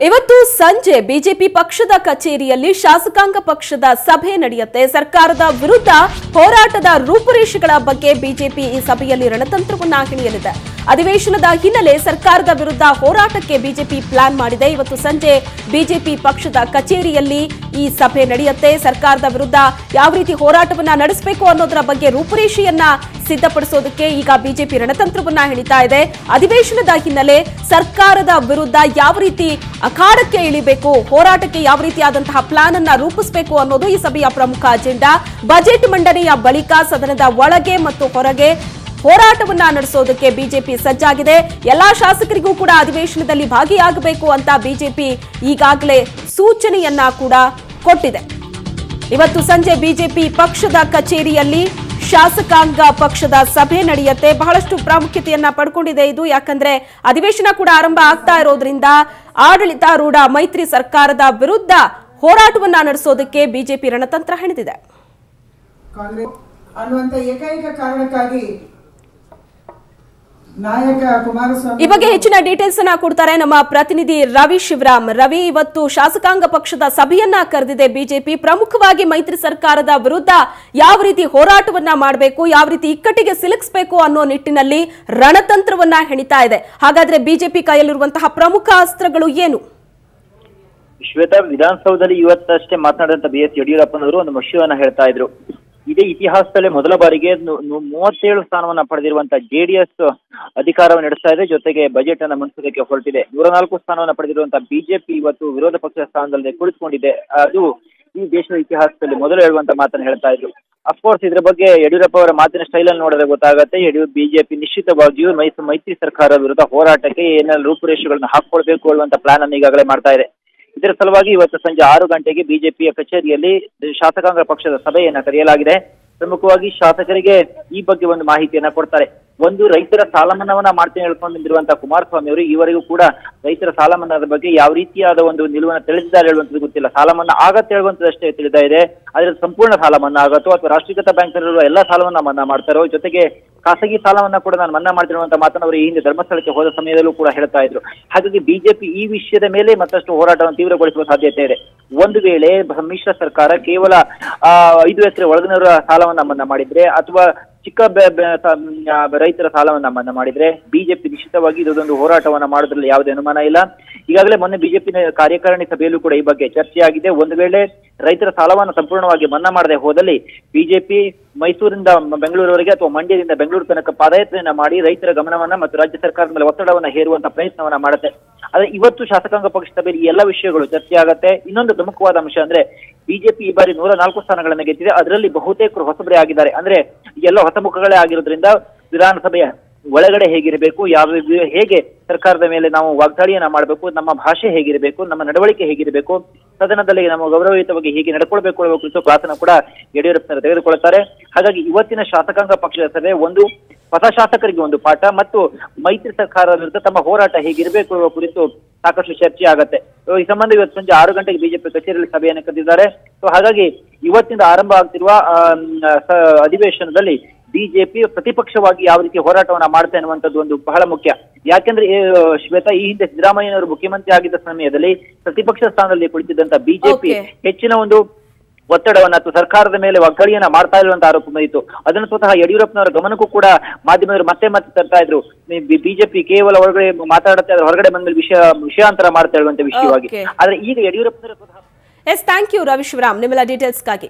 ಇವತ್ತು ಸಂಜೆ ಬಿಜೆಪಿ ಪಕ್ಷದ ಕಚೇರಿಯಲ್ಲಿ ಶಾಸಕಾಂಗ ಪಕ್ಷದ ಸಭೆ ನಡೆಯುತ್ತೆ. ಸರ್ಕಾರದ ವಿರುದ್ಧ ಹೋರಾಟದ ರೂಪುರೇಷೆಗಳ ಬಗ್ಗೆ ಬಿಜೆಪಿ ಈ ಸಭೆಯಲ್ಲಿ ರಣತಂತ್ರವನ್ನ ಹೆಣೆಯಲಿದೆ. ಅಧಿವೇಶನದ ಹಿನ್ನೆಲೆ ಸರ್ಕಾರದ ವಿರುದ್ಧ ಹೋರಾಟಕ್ಕೆ ಬಿಜೆಪಿ ಪ್ಲಾನ್ ಮಾಡಿದೆ. ಇವತ್ತು ಸಂಜೆ ಬಿಜೆಪಿ ಪಕ್ಷದ ಕಚೇರಿಯಲ್ಲಿ ಈ ಸಭೆ ನಡೆಯುತ್ತೆ. ಸರ್ಕಾರದ ವಿರುದ್ಧ ಯಾವ ರೀತಿ ಹೋರಾಟವನ್ನ ನಡೆಸಬೇಕು ಅನ್ನೋದರ ಬಗ್ಗೆ ರೂಪುರೇಷೆಯನ್ನ ಸಿದ್ಧಪಡಿಸೋದಕ್ಕೆ ಈಗ ಬಿಜೆಪಿ ರಣತಂತ್ರವನ್ನ ಹೆಣಿತಾ ಇದೆ. ಅಧಿವೇಶನದ ಹಿನ್ನೆಲೆ ಸರ್ಕಾರದ ವಿರುದ್ಧ ಯಾವ ರೀತಿ ಅಖಾಡಕ್ಕೆ ಇಳಿಬೇಕು, ಹೋರಾಟಕ್ಕೆ ಯಾವ ರೀತಿಯಾದಂತಹ ಪ್ಲಾನ್ ಅನ್ನ ರೂಪಿಸಬೇಕು ಅನ್ನೋದು ಈ ಸಭೆಯ ಪ್ರಮುಖ ಅಜೆಂಡಾ. ಬಜೆಟ್ ಮಂಡನೆಯ ಬಳಿಕ ಸದನದ ಒಳಗೆ ಮತ್ತು ಹೊರಗೆ ಹೋರಾಟವನ್ನ ನಡೆಸೋದಕ್ಕೆ ಬಿಜೆಪಿ ಸಜ್ಜಾಗಿದೆ. ಎಲ್ಲಾ ಶಾಸಕರಿಗೂ ಕೂಡ ಅಧಿವೇಶನದಲ್ಲಿ ಭಾಗಿಯಾಗಬೇಕು ಅಂತ ಬಿಜೆಪಿ ಈಗಾಗಲೇ ಸೂಚನೆಯನ್ನ ಕೂಡ ಕೊಟ್ಟಿದೆ. ಇವತ್ತು ಸಂಜೆ ಬಿಜೆಪಿ ಪಕ್ಷದ ಕಚೇರಿಯಲ್ಲಿ ಶಾಸಕಾಂಗ ಪಕ್ಷದ ಸಭೆ ನಡೆಯುತ್ತೆ. ಬಹಳಷ್ಟು ಪ್ರಾಮುಖ್ಯತೆಯನ್ನ ಪಡ್ಕೊಂಡಿದೆ ಇದು. ಯಾಕಂದ್ರೆ ಅಧಿವೇಶನ ಕೂಡ ಆರಂಭ ಆಗ್ತಾ ಇರೋದ್ರಿಂದ ಆಡಳಿತಾರೂಢ ಮೈತ್ರಿ ಸರ್ಕಾರದ ವಿರುದ್ಧ ಹೋರಾಟವನ್ನ ನಡೆಸೋದಕ್ಕೆ ಬಿಜೆಪಿ ರಣತಂತ್ರ ಹೆಣೆದಿದೆ. ಕಾಂಗ್ರೆಸ್ ಅನ್ನುವಂತ ಏಕೈಕ ಕಾರಣಕ್ಕಾಗಿ ನಾಯಕ ಕುಮಾರಸ್ವಾಮಿ ಈ ಬಗ್ಗೆ ಹೆಚ್ಚಿನ ಡೀಟೇಲ್ಸ್ ಅನ್ನ ಕೊಡ್ತಾರೆ ನಮ್ಮ ಪ್ರತಿನಿಧಿ ರವಿ ಶಿವರಾಮ್. ರವಿ, ಇವತ್ತು ಶಾಸಕಾಂಗ ಪಕ್ಷದ ಸಭೆಯನ್ನ ಕರೆದಿದೆ ಬಿಜೆಪಿ. ಪ್ರಮುಖವಾಗಿ ಮೈತ್ರಿ ಸರ್ಕಾರದ ವಿರುದ್ಧ ಯಾವ ರೀತಿ ಹೋರಾಟವನ್ನ ಮಾಡಬೇಕು, ಯಾವ ರೀತಿ ಇಕ್ಕಟ್ಟಿಗೆ ಸಿಲುಕಿಸಬೇಕು ಅನ್ನೋ ನಿಟ್ಟಿನಲ್ಲಿ ರಣತಂತ್ರವನ್ನ ಹೆಣಿತಾ ಇದೆ. ಹಾಗಾದ್ರೆ ಬಿಜೆಪಿ ಕೈಯಲ್ಲಿರುವಂತಹ ಪ್ರಮುಖ ಅಸ್ತ್ರಗಳು ಏನು? ಶ್ವೇತಾ, ವಿಧಾನಸೌಧದಲ್ಲಿ ಇವತ್ತಷ್ಟೇ ಮಾತನಾಡಿದಂತ ಬಿಎಸ್ ಯಡಿಯೂರಪ್ಪನವರು ಒಂದು ವಿಷಯವನ್ನ ಹೇಳ್ತಾ ಇದ್ರು. ಇದೇ ಇತಿಹಾಸದಲ್ಲೇ ಮೊದಲ ಬಾರಿಗೆ 37 ಸ್ಥಾನವನ್ನ ಪಡೆದಿರುವಂತಹ ಜೆಡಿಎಸ್ ಅಧಿಕಾರವನ್ನು ನಡೆಸ್ತಾ ಇದೆ. ಜೊತೆಗೆ ಬಜೆಟ್ ಅನ್ನ ಮಂಡಿಸೋದಕ್ಕೆ ಹೊರಟಿದೆ. 104 ಸ್ಥಾನವನ್ನ ಪಡೆದಿರುವಂತಹ ಬಿಜೆಪಿ ಇವತ್ತು ವಿರೋಧ ಪಕ್ಷದ ಸ್ಥಾನದಲ್ಲಿ ಕುಳಿತುಕೊಂಡಿದೆ. ಅದು ಈ ದೇಶದ ಇತಿಹಾಸದಲ್ಲಿ ಮೊದಲು ಹೇಳುವಂತ ಮಾತನ್ನ ಹೇಳ್ತಾ ಇದ್ರು. ಅಫ್ಕೋರ್ಸ್ ಇದ್ರ ಬಗ್ಗೆ ಯಡಿಯೂರಪ್ಪ ಅವರ ಮಾತಿನ ಸ್ಟೈಲ್ ಅನ್ನು ನೋಡಿದ್ರೆ ಗೊತ್ತಾಗುತ್ತೆ. ಬಿಜೆಪಿ ನಿಶ್ಚಿತವಾಗಿಯೂ ಮೈತ್ರಿ ಸರ್ಕಾರದ ವಿರುದ್ಧ ಹೋರಾಟಕ್ಕೆ ಏನೆಲ್ಲ ರೂಪುರೇಷೆಗಳನ್ನ ಹಾಕೊಳ್ಬೇಕು ಅನ್ನುವಂತ ಪ್ಲಾನ್ ಅನ್ನು ಈಗಾಗಲೇ ಮಾಡ್ತಾ ಇದೆ. ಇದರ ಸಲುವಾಗಿ ಇವತ್ತು ಸಂಜೆ 6 ಗಂಟೆಗೆ ಬಿಜೆಪಿಯ ಕಚೇರಿಯಲ್ಲಿ ಶಾಸಕಾಂಗ ಪಕ್ಷದ ಸಭೆಯನ್ನ ಕರೆಯಲಾಗಿದೆ. ಪ್ರಮುಖವಾಗಿ ಶಾಸಕರಿಗೆ ಈ ಬಗ್ಗೆ ಒಂದು ಮಾಹಿತಿಯನ್ನ ಕೊಡ್ತಾರೆ. ಒಂದು, ರೈತರ ಸಾಲ ಮನ್ನಾವನ್ನ ಮಾಡ್ತೇನೆ ಹೇಳ್ಕೊಂಡಿರುವಂತಹ ಕುಮಾರಸ್ವಾಮಿ ಅವರು ಈವರೆಗೂ ಕೂಡ ರೈತರ ಸಾಲ ಮನ್ನಾದ ಬಗ್ಗೆ ಯಾವ ರೀತಿಯಾದ ಒಂದು ನಿಲುವನ್ನು ತಿಳಿದಿದ್ದಾರೆ ಹೇಳುವಂಥದ್ದು ಗೊತ್ತಿಲ್ಲ. ಸಾಲ ಮನ್ನಾ ಆಗತ್ತೆ ಹೇಳುವಂಥದ್ದಷ್ಟೇ ತಿಳಿತಾ ಇದೆ. ಆದ್ರೆ ಸಂಪೂರ್ಣ ಸಾಲ ಮನ್ನಾ ಆಗತ್ತೋ ಅಥವಾ ರಾಷ್ಟ್ರೀಕೃತ ಬ್ಯಾಂಕ್ನಲ್ಲಿರುವ ಎಲ್ಲಾ ಸಾಲವನ್ನ ಮನ್ನಾ ಮಾಡ್ತಾರೋ, ಜೊತೆಗೆ ಖಾಸಗಿ ಸಾಲವನ್ನ ಕೂಡ ನಾನು ಮನ್ನಾ ಮಾಡ್ತಿರುವಂತ ಮಾತನ್ನ ಅವರು ಈ ಹಿಂದೆ ಧರ್ಮಸ್ಥಳಕ್ಕೆ ಹೋದ ಸಮಯದಲ್ಲೂ ಕೂಡ ಹೇಳ್ತಾ ಇದ್ರು. ಹಾಗಾಗಿ ಬಿಜೆಪಿ ಈ ವಿಷಯದ ಮೇಲೆ ಮತ್ತಷ್ಟು ಹೋರಾಟವನ್ನು ತೀವ್ರಗೊಳಿಸುವ ಸಾಧ್ಯತೆ ಇದೆ. ಒಂದು ವೇಳೆ ಸಮ್ಮಿಶ್ರ ಸರ್ಕಾರ ಕೇವಲ 5 ಎಕರೆ ಒಳಗಿನವರ ಸಾಲವನ್ನ ಮನ್ನಾ ಮಾಡಿದ್ರೆ ಅಥವಾ ಚಿಕ್ಕ ರೈತರ ಸಾಲವನ್ನ ಮನ್ನಾ ಮಾಡಿದ್ರೆ ಬಿಜೆಪಿ ನಿಶ್ಚಿತವಾಗಿ ಇದೊಂದು ಹೋರಾಟವನ್ನ ಮಾಡೋದ್ರಲ್ಲಿ ಯಾವುದೇ ಅನುಮಾನ ಇಲ್ಲ. ಈಗಾಗಲೇ ಮೊನ್ನೆ ಬಿಜೆಪಿ ಕಾರ್ಯಕಾರಿಣಿ ಸಭೆಯಲ್ಲೂ ಕೂಡ ಈ ಬಗ್ಗೆ ಚರ್ಚೆಯಾಗಿದೆ. ಒಂದು ವೇಳೆ ರೈತರ ಸಾಲವನ್ನು ಸಂಪೂರ್ಣವಾಗಿ ಮನ್ನಾ ಮಾಡದೆ ಹೋದಲ್ಲಿ ಬಿಜೆಪಿ ಮೈಸೂರಿಂದ ಬೆಂಗಳೂರುವರೆಗೆ ಅಥವಾ ಮಂಡ್ಯದಿಂದ ಬೆಂಗಳೂರು ತನಕ ಪಾದಯಾತ್ರೆಯನ್ನ ಮಾಡಿ ರೈತರ ಗಮನವನ್ನ ಮತ್ತು ರಾಜ್ಯ ಸರ್ಕಾರದ ಮೇಲೆ ಒತ್ತಡವನ್ನ ಹೇರುವಂತ ಪ್ರಯತ್ನವನ್ನ ಮಾಡುತ್ತೆ. ಆದ್ರೆ ಇವತ್ತು ಶಾಸಕಾಂಗ ಪಕ್ಷ ಸಭೆಯಲ್ಲಿ ಈ ಎಲ್ಲ ವಿಷಯಗಳು ಚರ್ಚೆ ಆಗತ್ತೆ. ಇನ್ನೊಂದು ಪ್ರಮುಖವಾದ ಅಂಶ ಅಂದ್ರೆ ಬಿಜೆಪಿ ಈ ಬಾರಿ 104 ಸ್ಥಾನಗಳನ್ನ ಗೆದ್ದಿದೆ. ಅದರಲ್ಲಿ ಬಹುತೇಕರು ಹೊಸಬರೇ ಆಗಿದ್ದಾರೆ. ಅಂದ್ರೆ ಎಲ್ಲ ಹೊಸ ಮುಖಗಳೇ ಆಗಿರೋದ್ರಿಂದ ವಿಧಾನಸಭೆಯ ಒಳಗಡೆ ಹೇಗಿರಬೇಕು, ಹೇಗೆ ಸರ್ಕಾರದ ಮೇಲೆ ನಾವು ವಾಗ್ದಾಳಿಯನ್ನ ಮಾಡಬೇಕು, ನಮ್ಮ ಭಾಷೆ ಹೇಗಿರಬೇಕು, ನಮ್ಮ ನಡವಳಿಕೆ ಹೇಗಿರಬೇಕು, ಸದನದಲ್ಲಿ ನಮ್ಮ ಗೌರವಯುತವಾಗಿ ಹೇಗೆ ನಡ್ಕೊಳ್ಬೇಕು ಅನ್ನೋ ಕುರಿತು ಕ್ಲಾಸನ್ನು ಕೂಡ ಯಡಿಯೂರಪ್ಪನವರು ತೆಗೆದುಕೊಳ್ಳುತ್ತಾರೆ. ಹಾಗಾಗಿ ಇವತ್ತಿನ ಶಾಸಕಾಂಗ ಪಕ್ಷದ ಸಭೆ ಒಂದು ಹೊಸ ಶಾಸಕರಿಗೆ ಒಂದು ಪಾಠ ಮತ್ತು ಮೈತ್ರಿ ಸರ್ಕಾರದ ವಿರುದ್ಧ ತಮ್ಮ ಹೋರಾಟ ಹೇಗಿರಬೇಕು ಅನ್ನೋ ಕುರಿತು ಸಾಕಷ್ಟು ಚರ್ಚೆ ಆಗತ್ತೆ. ಈ ಸಂಬಂಧ ಇವತ್ತು ಸಂಜೆ 6 ಗಂಟೆಗೆ ಬಿಜೆಪಿ ಕಚೇರಿಯಲ್ಲಿ ಸಭೆಯನ್ನು ಕರೆದಿದ್ದಾರೆ. ಹಾಗಾಗಿ ಇವತ್ತಿಂದ ಆರಂಭ ಆಗ್ತಿರುವ ಅಧಿವೇಶನದಲ್ಲಿ ಬಿಜೆಪಿ ಪ್ರತಿಪಕ್ಷವಾಗಿ ಯಾವ ರೀತಿ ಹೋರಾಟವನ್ನ ಮಾಡುತ್ತೆ ಅನ್ನುವಂಥದ್ದು ಒಂದು ಬಹಳ ಮುಖ್ಯ. ಯಾಕೆಂದ್ರೆ ಶ್ವೇತಾ, ಈ ಹಿಂದೆ ಸಿದ್ದರಾಮಯ್ಯನವರು ಮುಖ್ಯಮಂತ್ರಿ ಆಗಿದ್ದ ಸಮಯದಲ್ಲಿ ಪ್ರತಿಪಕ್ಷ ಸ್ಥಾನದಲ್ಲಿ ಕುಳಿತಿದ್ದಂತ ಬಿಜೆಪಿ ಹೆಚ್ಚಿನ ಒಂದು ಒತ್ತಡವನ್ನ ಅಥವಾ ಸರ್ಕಾರದ ಮೇಲೆ ವಾಗ್ದಾಳಿಯನ್ನ ಮಾಡ್ತಾ ಇರುವಂತ ಆರೋಪ ಬಂದಿತ್ತು. ಅದನ್ನು ಸ್ವತಃ ಯಡಿಯೂರಪ್ಪನವರ ಗಮನಕ್ಕೂ ಕೂಡ ಮಾಧ್ಯಮದವರು ಮತ್ತೆ ತರ್ತಾ ಇದ್ರು. ಬಿಜೆಪಿ ಕೇವಲ ಹೊರಗಡೆ ಮಾತಾಡುತ್ತೆ, ಅದ್ರ ಹೊರಗಡೆ ಬಂದ ವಿಷಯಾಂತರ ಮಾಡ್ತಾ ಇರುವಂತ ವಿಷಯವಾಗಿ. ಆದ್ರೆ ಈಗ ಯಡಿಯೂರಪ್ಪನವರ ಸ್ವತಃ ಥ್ಯಾಂಕ್ ಯು ರವಿ ಶಿವರಾಮ್ ನಿಮ್ಮೆಲ್ಲ ಡೀಟೇಲ್ಸ್ಗಾಗಿ.